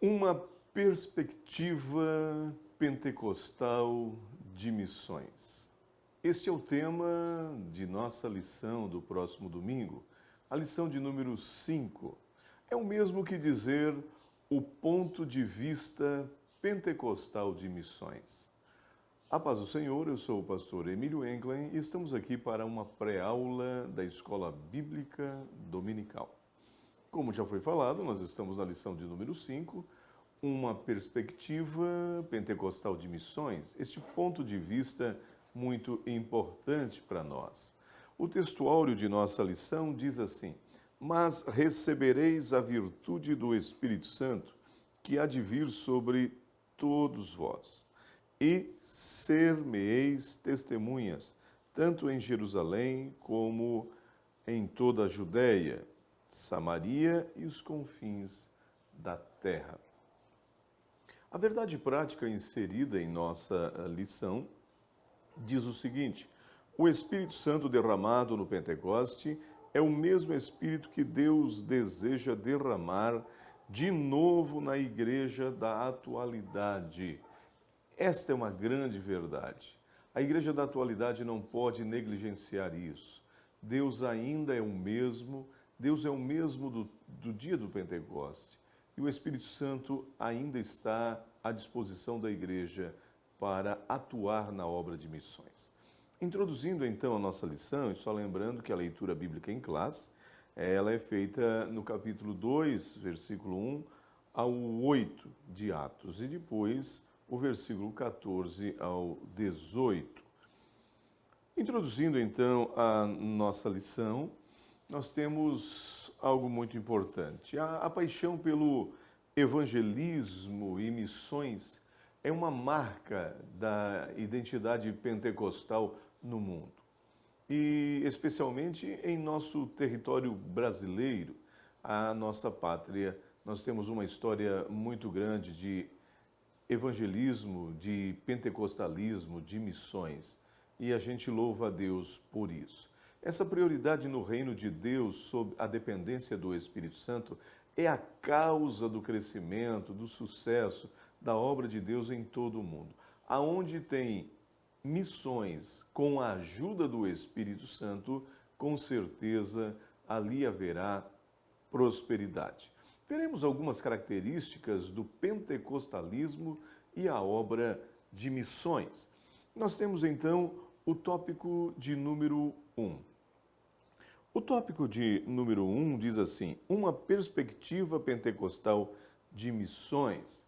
Uma perspectiva pentecostal de missões. Este é o tema de nossa lição do próximo domingo, a lição de número 5. É o mesmo que dizer o ponto de vista pentecostal de missões. A paz do Senhor, eu sou o pastor Emílio Englen e estamos aqui para uma pré-aula da Escola Bíblica Dominical. Como já foi falado, nós estamos na lição de número 5, uma perspectiva pentecostal de missões, este ponto de vista muito importante para nós. O textuário de nossa lição diz assim: mas recebereis a virtude do Espírito Santo, que há de vir sobre todos vós, e ser-me-eis testemunhas, tanto em Jerusalém como em toda a Judéia, Samaria e os confins da terra. A verdade prática inserida em nossa lição diz o seguinte: o Espírito Santo derramado no Pentecoste é o mesmo Espírito que Deus deseja derramar de novo na igreja da atualidade. Esta é uma grande verdade. A igreja da atualidade não pode negligenciar isso. Deus ainda é o mesmo, Deus é o mesmo do dia do Pentecoste. E o Espírito Santo ainda está à disposição da igreja para atuar na obra de missões. Introduzindo então a nossa lição, e só lembrando que a leitura bíblica em classe, ela é feita no capítulo 2, versículo 1 ao 8 de Atos, e depois o versículo 14 ao 18. Introduzindo então a nossa lição, nós temos algo muito importante. A paixão pelo evangelismo e missões é uma marca da identidade pentecostal no mundo. E especialmente em nosso território brasileiro, a nossa pátria, nós temos uma história muito grande de evangelismo, de pentecostalismo, de missões. E a gente louva a Deus por isso. Essa prioridade no reino de Deus, sob a dependência do Espírito Santo, é a causa do crescimento, do sucesso da obra de Deus em todo o mundo. Aonde tem missões com a ajuda do Espírito Santo, com certeza ali haverá prosperidade. Veremos algumas características do pentecostalismo e a obra de missões. Nós temos então o tópico de número 1. O tópico de número 1 diz assim: uma perspectiva pentecostal de missões.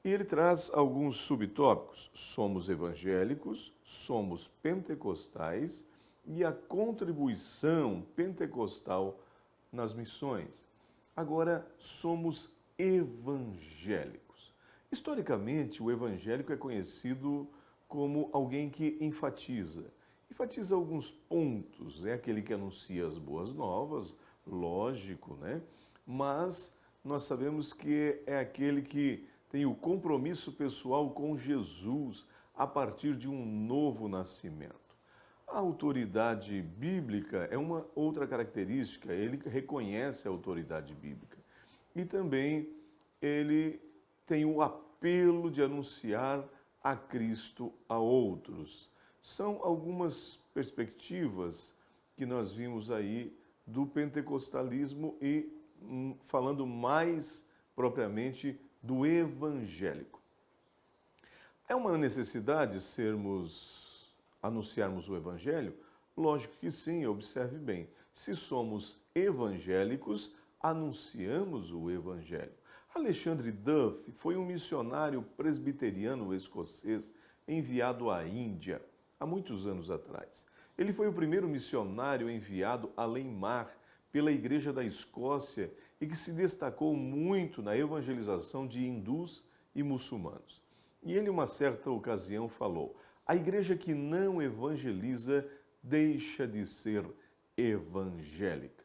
E ele traz alguns subtópicos: somos evangélicos, somos pentecostais e a contribuição pentecostal nas missões. Agora, somos evangélicos. Historicamente, o evangélico é conhecido como alguém que enfatiza alguns pontos, é aquele que anuncia as boas novas, lógico, né? Mas nós sabemos que é aquele que tem o compromisso pessoal com Jesus a partir de um novo nascimento. A autoridade bíblica é uma outra característica, ele reconhece a autoridade bíblica. E também ele tem o apelo de anunciar a Cristo a outros. São algumas perspectivas que nós vimos aí do pentecostalismo e falando mais propriamente do evangélico. É uma necessidade anunciarmos o evangelho? Lógico que sim, observe bem. Se somos evangélicos, anunciamos o evangelho. Alexandre Duff foi um missionário presbiteriano escocês enviado à Índia há muitos anos atrás. Ele foi o primeiro missionário enviado além-mar pela Igreja da Escócia e que se destacou muito na evangelização de hindus e muçulmanos. E ele, uma certa ocasião, falou: a igreja que não evangeliza deixa de ser evangélica.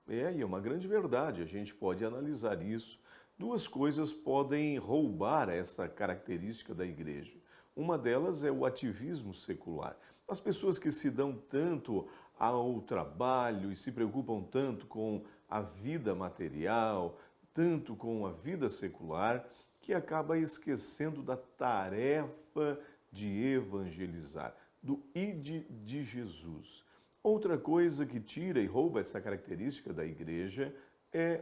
E é uma grande verdade, a gente pode analisar isso. Duas coisas podem roubar essa característica da igreja. Uma delas é o ativismo secular. As pessoas que se dão tanto ao trabalho e se preocupam tanto com a vida material, tanto com a vida secular que acaba esquecendo da tarefa de evangelizar, do ide de Jesus. Outra coisa que tira e rouba essa característica da igreja é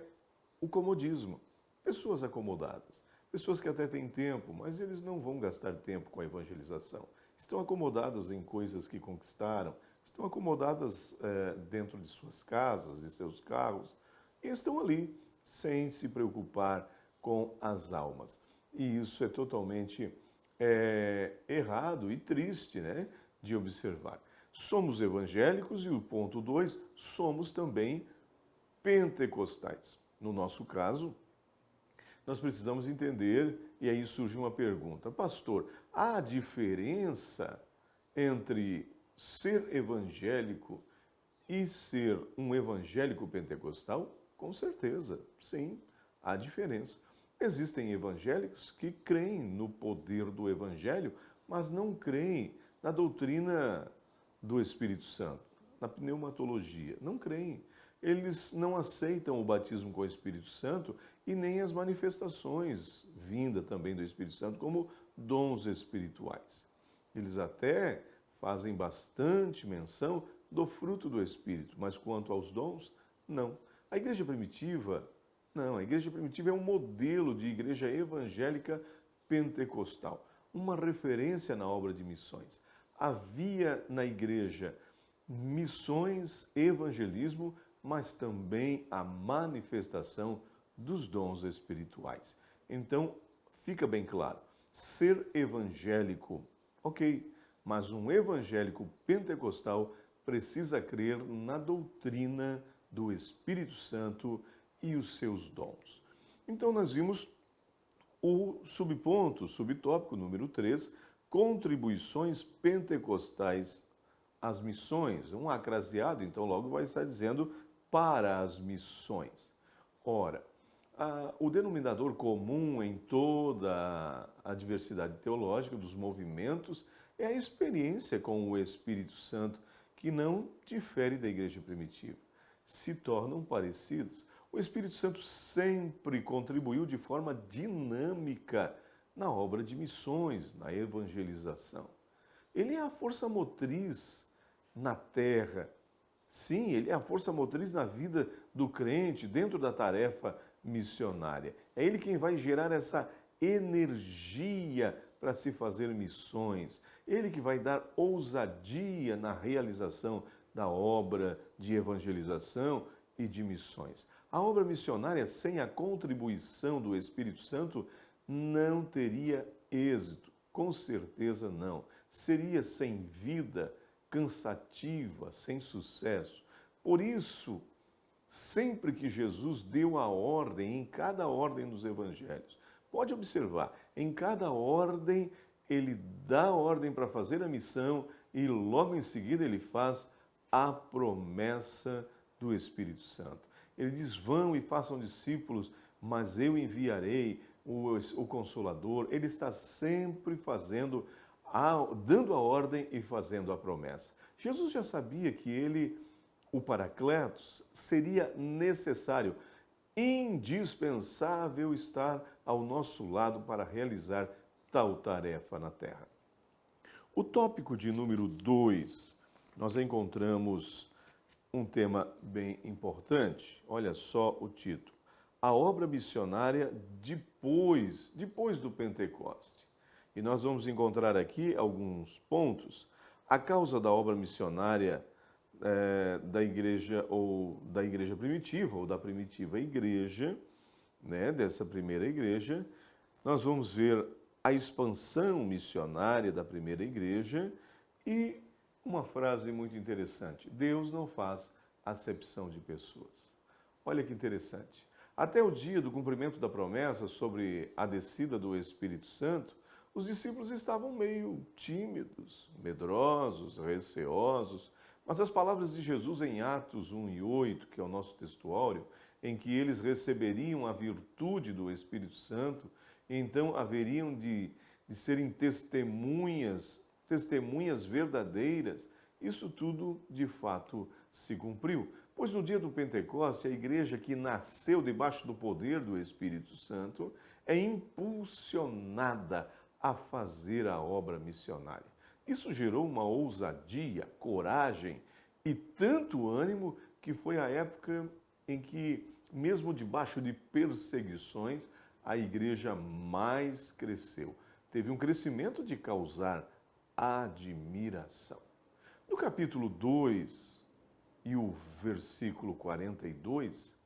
o comodismo. Pessoas acomodadas, pessoas que até têm tempo, mas eles não vão gastar tempo com a evangelização. Estão acomodados em coisas que conquistaram, estão acomodadas dentro de suas casas, de seus carros, e estão ali sem se preocupar com as almas. E isso é totalmente errado e triste, né, de observar. Somos evangélicos e o ponto 2, somos também pentecostais. No nosso caso, nós precisamos entender, e aí surge uma pergunta: pastor, há diferença entre ser evangélico e ser um evangélico pentecostal? Com certeza, sim, há diferença. Existem evangélicos que creem no poder do evangelho, mas não creem na doutrina do Espírito Santo, na pneumatologia. Não creem. Eles não aceitam o batismo com o Espírito Santo e nem as manifestações vinda também do Espírito Santo como dons espirituais. Eles até fazem bastante menção do fruto do Espírito, mas quanto aos dons, não. A igreja primitiva, não. A igreja primitiva é um modelo de igreja evangélica pentecostal, uma referência na obra de missões. Havia na igreja missões, evangelismo, mas também a manifestação dos dons espirituais. Então, fica bem claro, ser evangélico, ok, mas um evangélico pentecostal precisa crer na doutrina do Espírito Santo e os seus dons. Então, nós vimos o subtópico número 3, contribuições pentecostais às missões. Um acraseado, então, logo vai estar dizendo para as missões. Ora, o denominador comum em toda a diversidade teológica dos movimentos é a experiência com o Espírito Santo, que não difere da igreja primitiva. Se tornam parecidos. O Espírito Santo sempre contribuiu de forma dinâmica na obra de missões, na evangelização. Ele é a força motriz na terra. Sim, ele é a força motriz na vida do crente, dentro da tarefa missionária. É ele quem vai gerar essa energia para se fazer missões. Ele que vai dar ousadia na realização da obra de evangelização e de missões. A obra missionária, sem a contribuição do Espírito Santo, não teria êxito. Com certeza não. Seria sem vida, cansativa, sem sucesso. Por isso, sempre que Jesus deu a ordem, em cada ordem dos evangelhos, pode observar, em cada ordem ele dá a ordem para fazer a missão e logo em seguida ele faz a promessa do Espírito Santo. Ele diz: vão e façam discípulos, mas eu enviarei o Consolador. Ele está sempre dando a ordem e fazendo a promessa. Jesus já sabia que ele, o Paracletos, seria necessário, indispensável estar ao nosso lado para realizar tal tarefa na terra. O tópico de número 2, nós encontramos um tema bem importante. Olha só o título: a obra missionária depois do Pentecoste. E nós vamos encontrar aqui alguns pontos. A causa da obra missionária da igreja primitiva, ou da primitiva igreja, né, dessa primeira igreja. Nós vamos ver a expansão missionária da primeira igreja e uma frase muito interessante: Deus não faz acepção de pessoas. Olha que interessante. Até o dia do cumprimento da promessa sobre a descida do Espírito Santo, os discípulos estavam meio tímidos, medrosos, receosos, mas as palavras de Jesus em Atos 1:8, que é o nosso textuário, em que eles receberiam a virtude do Espírito Santo, então haveriam de serem testemunhas verdadeiras, isso tudo de fato se cumpriu. Pois no dia do Pentecoste, a igreja que nasceu debaixo do poder do Espírito Santo é impulsionada a fazer a obra missionária. Isso gerou uma ousadia, coragem e tanto ânimo que foi a época em que, mesmo debaixo de perseguições, a igreja mais cresceu. Teve um crescimento de causar admiração. No capítulo 2 e o versículo 42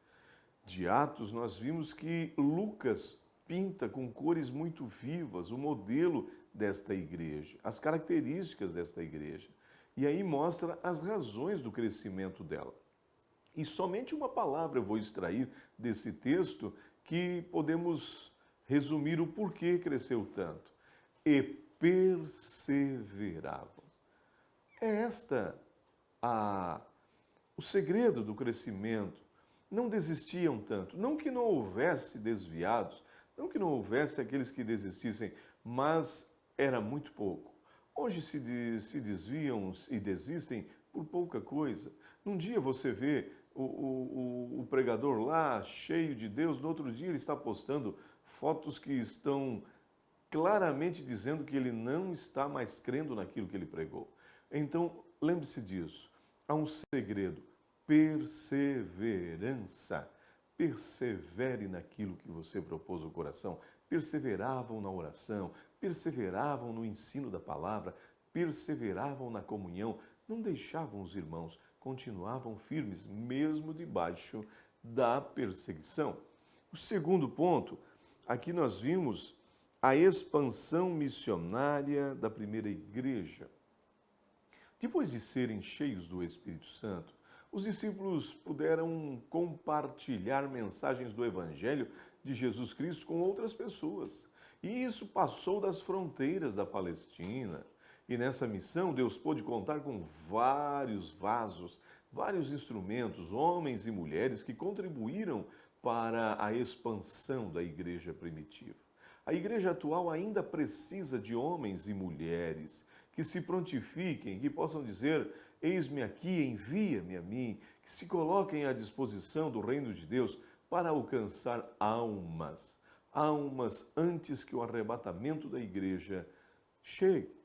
de Atos, nós vimos que Lucas pinta com cores muito vivas o modelo desta igreja, as características desta igreja. E aí mostra as razões do crescimento dela. E somente uma palavra eu vou extrair desse texto que podemos resumir o porquê cresceu tanto. E perseveravam. É o segredo do crescimento. Não desistiam tanto. Não que não houvesse desviados, não que não houvesse aqueles que desistissem, mas era muito pouco. Hoje se desviam e desistem por pouca coisa. Num dia você vê o pregador lá, cheio de Deus, no outro dia ele está postando fotos que estão claramente dizendo que ele não está mais crendo naquilo que ele pregou. Então, lembre-se disso. Há um segredo: perseverança. Persevere naquilo que você propôs ao coração. Perseveravam na oração, perseveravam no ensino da palavra, perseveravam na comunhão, não deixavam os irmãos, continuavam firmes, mesmo debaixo da perseguição. O segundo ponto, aqui nós vimos a expansão missionária da primeira igreja. Depois de serem cheios do Espírito Santo, os discípulos puderam compartilhar mensagens do Evangelho de Jesus Cristo com outras pessoas. E isso passou das fronteiras da Palestina. E nessa missão, Deus pôde contar com vários vasos, vários instrumentos, homens e mulheres que contribuíram para a expansão da igreja primitiva. A igreja atual ainda precisa de homens e mulheres que se prontifiquem, que possam dizer: eis-me aqui, envia-me a mim, que se coloquem à disposição do reino de Deus para alcançar almas antes que o arrebatamento da igreja chegue.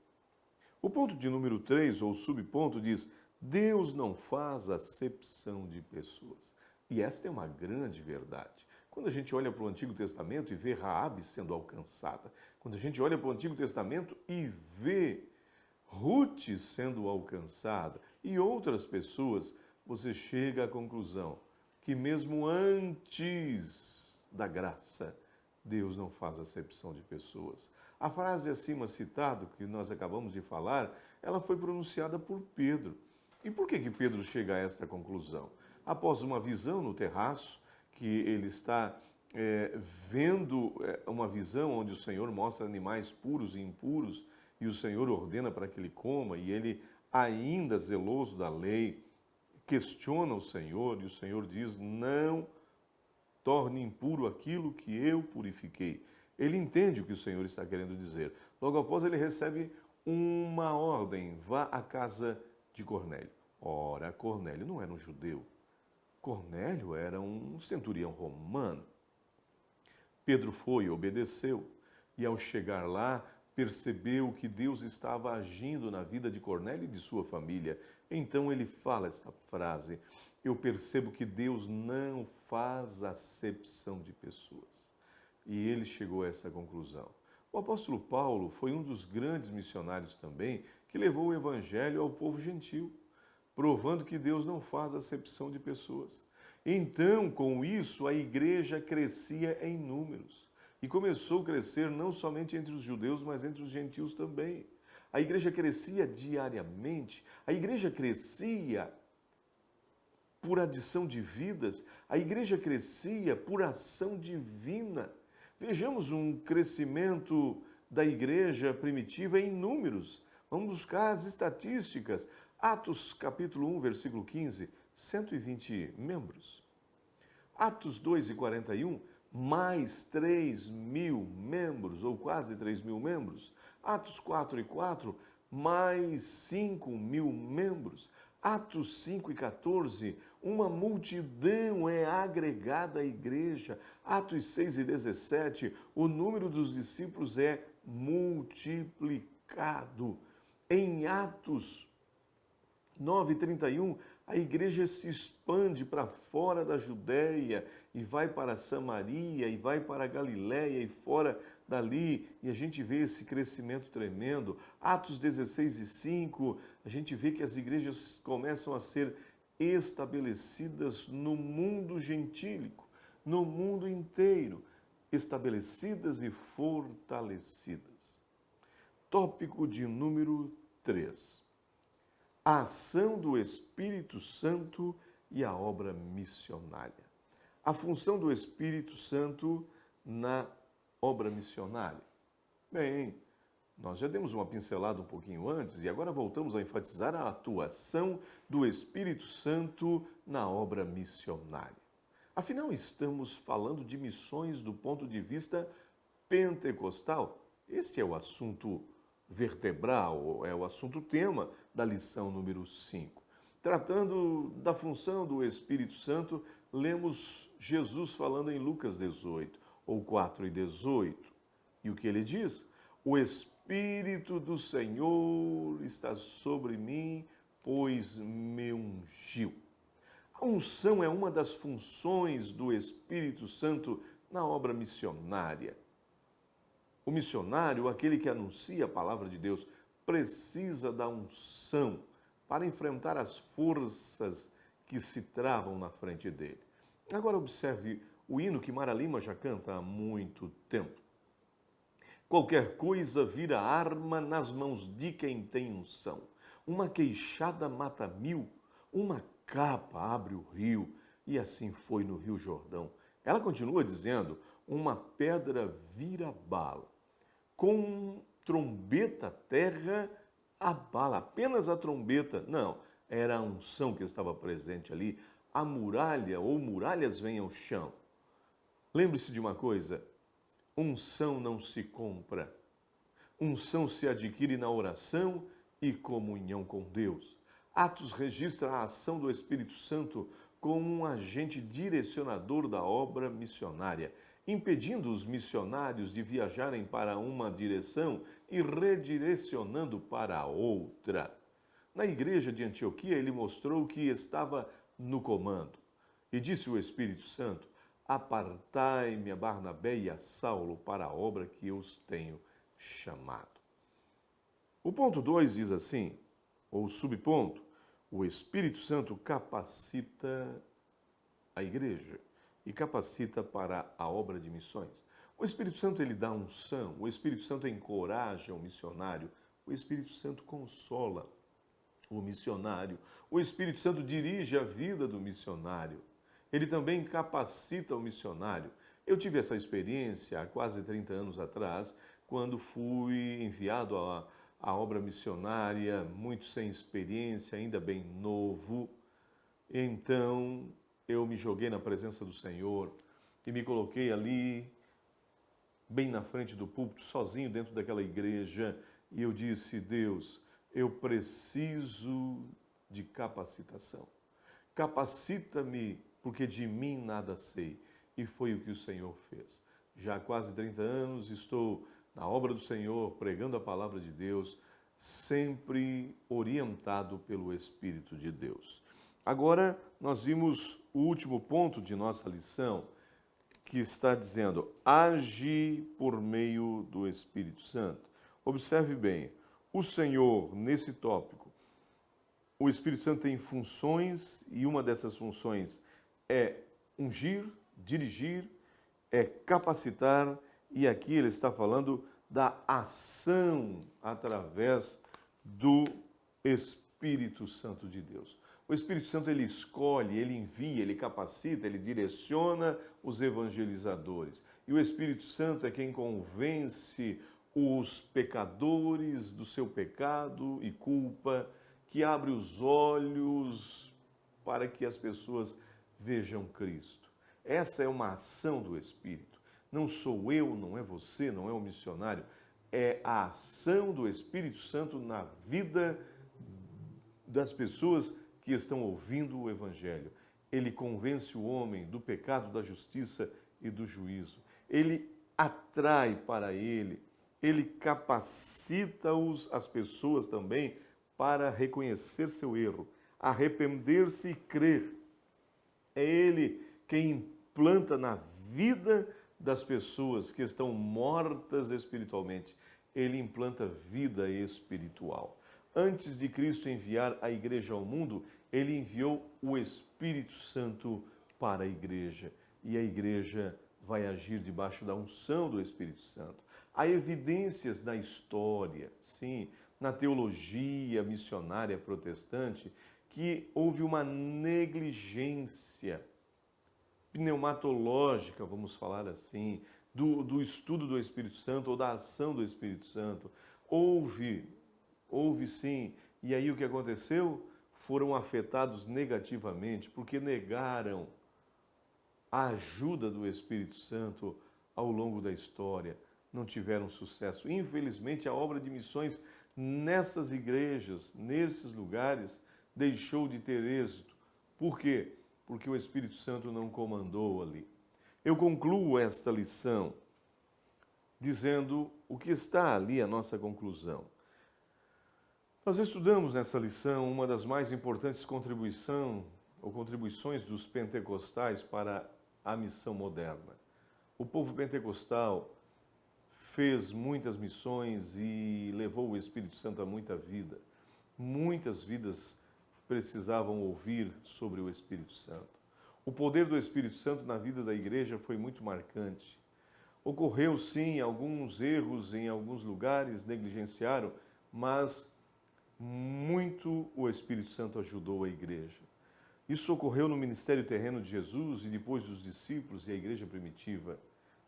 O ponto de número 3, ou subponto, diz: Deus não faz acepção de pessoas. E esta é uma grande verdade. Quando a gente olha para o Antigo Testamento e vê Raabe sendo alcançada, quando a gente olha para o Antigo Testamento e vê Ruth sendo alcançada e outras pessoas, você chega à conclusão que mesmo antes da graça, Deus não faz acepção de pessoas. A frase acima citada, que nós acabamos de falar, ela foi pronunciada por Pedro. E por que Pedro chega a esta conclusão? Após uma visão no terraço, que ele está vendo uma visão onde o Senhor mostra animais puros e impuros, e o Senhor ordena para que ele coma, e ele, ainda zeloso da lei, questiona o Senhor, e o Senhor diz: não torne impuro aquilo que eu purifiquei. Ele entende o que o Senhor está querendo dizer. Logo após, ele recebe uma ordem: vá à casa de Cornélio. Ora, Cornélio não era um judeu. Cornélio era um centurião romano. Pedro foi, obedeceu, e ao chegar lá, percebeu que Deus estava agindo na vida de Cornélio e de sua família. Então ele fala esta frase: eu percebo que Deus não faz acepção de pessoas. E ele chegou a essa conclusão. O apóstolo Paulo foi um dos grandes missionários também que levou o evangelho ao povo gentil, provando que Deus não faz acepção de pessoas. Então, com isso, a igreja crescia em números. E começou a crescer não somente entre os judeus, mas entre os gentios também. A igreja crescia diariamente, a igreja crescia por adição de vidas, a igreja crescia por ação divina. Vejamos um crescimento da igreja primitiva em números. Vamos buscar as estatísticas. Atos capítulo 1, versículo 15, 120 membros. Atos 2 e 41, mais 3.000 membros, ou quase 3.000 membros. Atos 4 e 4, mais 5.000 membros. Atos 5:14, uma multidão é agregada à igreja. Atos 6:17, o número dos discípulos é multiplicado. Em Atos 9:31, a igreja se expande para fora da Judéia e vai para Samaria e vai para a Galiléia e fora dali, e a gente vê esse crescimento tremendo. Atos 16:5, a gente vê que as igrejas começam a ser estabelecidas no mundo gentílico, no mundo inteiro, estabelecidas e fortalecidas. Tópico de número 3. A ação do Espírito Santo e a obra missionária. A função do Espírito Santo na obra missionária. Bem, nós já demos uma pincelada um pouquinho antes e agora voltamos a enfatizar a atuação do Espírito Santo na obra missionária. Afinal, estamos falando de missões do ponto de vista pentecostal. Este é o assunto vertebral, é o assunto tema da lição número 5. Tratando da função do Espírito Santo, lemos Jesus falando em Lucas 18, ou 4:18. E o que ele diz? O Espírito do Senhor está sobre mim, pois me ungiu. A unção é uma das funções do Espírito Santo na obra missionária. O missionário, aquele que anuncia a palavra de Deus, precisa da unção para enfrentar as forças que se travam na frente dele. Agora observe o hino que Mara Lima já canta há muito tempo. Qualquer coisa vira arma nas mãos de quem tem unção. Uma queixada mata 1000, uma capa abre o rio, e assim foi no Rio Jordão. Ela continua dizendo, uma pedra vira bala. Com trombeta, terra abala. Apenas a trombeta. Não, era a unção que estava presente ali. A muralha ou muralhas vêm ao chão. Lembre-se de uma coisa, unção não se compra. Unção se adquire na oração e comunhão com Deus. Atos registra a ação do Espírito Santo como um agente direcionador da obra missionária, impedindo os missionários de viajarem para uma direção e redirecionando para outra. Na igreja de Antioquia, ele mostrou que estava no comando. E disse o Espírito Santo, apartai-me a Barnabé e a Saulo para a obra que eu os tenho chamado. O ponto 2 diz assim, ou subponto, o Espírito Santo capacita a igreja e capacita para a obra de missões. O Espírito Santo, ele dá unção, o Espírito Santo encoraja o missionário, o Espírito Santo consola o missionário, o Espírito Santo dirige a vida do missionário, ele também capacita o missionário. Eu tive essa experiência há quase 30 anos atrás, quando fui enviado à obra missionária, muito sem experiência, ainda bem novo. Então, eu me joguei na presença do Senhor e me coloquei ali, bem na frente do púlpito, sozinho dentro daquela igreja, e eu disse, Deus, eu preciso de capacitação. Capacita-me, porque de mim nada sei. E foi o que o Senhor fez. Já há quase 30 anos estou na obra do Senhor, pregando a palavra de Deus, sempre orientado pelo Espírito de Deus. Agora, nós vimos o último ponto de nossa lição, que está dizendo, age por meio do Espírito Santo. Observe bem, o Senhor, nesse tópico, o Espírito Santo tem funções, e uma dessas funções é ungir, dirigir, é capacitar, e aqui ele está falando da ação através do Espírito Santo de Deus. O Espírito Santo, ele escolhe, ele envia, ele capacita, ele direciona os evangelizadores. E o Espírito Santo é quem convence os pecadores do seu pecado e culpa, que abre os olhos para que as pessoas vejam Cristo. Essa é uma ação do Espírito. Não sou eu, não é você, não é o missionário. é a ação do Espírito Santo na vida das pessoas que estão ouvindo o Evangelho. Ele convence o homem do pecado, da justiça e do juízo. Ele atrai para ele capacita as pessoas também para reconhecer seu erro, arrepender-se e crer. É ele quem implanta na vida das pessoas que estão mortas espiritualmente. Ele implanta vida espiritual. Antes de Cristo enviar a igreja ao mundo, ele enviou o Espírito Santo para a igreja. E a igreja vai agir debaixo da unção do Espírito Santo. Há evidências na história, sim, na teologia missionária protestante, que houve uma negligência pneumatológica, vamos falar assim, do estudo do Espírito Santo ou da ação do Espírito Santo. Houve sim. E aí o que aconteceu? Foram afetados negativamente porque negaram a ajuda do Espírito Santo ao longo da história. Não tiveram sucesso. Infelizmente, a obra de missões nessas igrejas, nesses lugares, deixou de ter êxito. Por quê? Porque o Espírito Santo não comandou ali. Eu concluo esta lição dizendo o que está ali a nossa conclusão. Nós estudamos nessa lição uma das mais importantes contribuições dos pentecostais para a missão moderna. O povo pentecostal fez muitas missões e levou o Espírito Santo a muita vida. Muitas vidas precisavam ouvir sobre o Espírito Santo. O poder do Espírito Santo na vida da igreja foi muito marcante. Ocorreu, sim, alguns erros em alguns lugares, negligenciaram, mas muito o Espírito Santo ajudou a igreja. Isso ocorreu no ministério terreno de Jesus e depois dos discípulos e a igreja primitiva.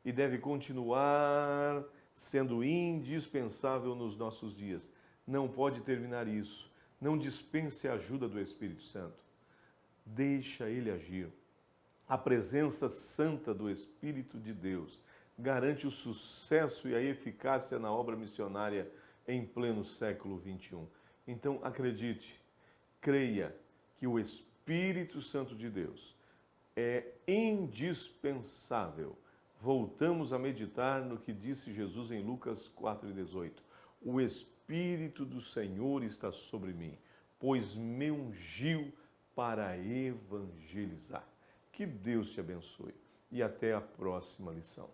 E deve continuar sendo indispensável nos nossos dias. Não pode terminar isso. Não dispense a ajuda do Espírito Santo. Deixa ele agir. A presença santa do Espírito de Deus garante o sucesso e a eficácia na obra missionária em pleno século XXI. Então, acredite, creia que o Espírito Santo de Deus é indispensável. Voltamos a meditar no que disse Jesus em Lucas 4,18. O Espírito do Senhor está sobre mim, pois me ungiu para evangelizar. Que Deus te abençoe e até a próxima lição.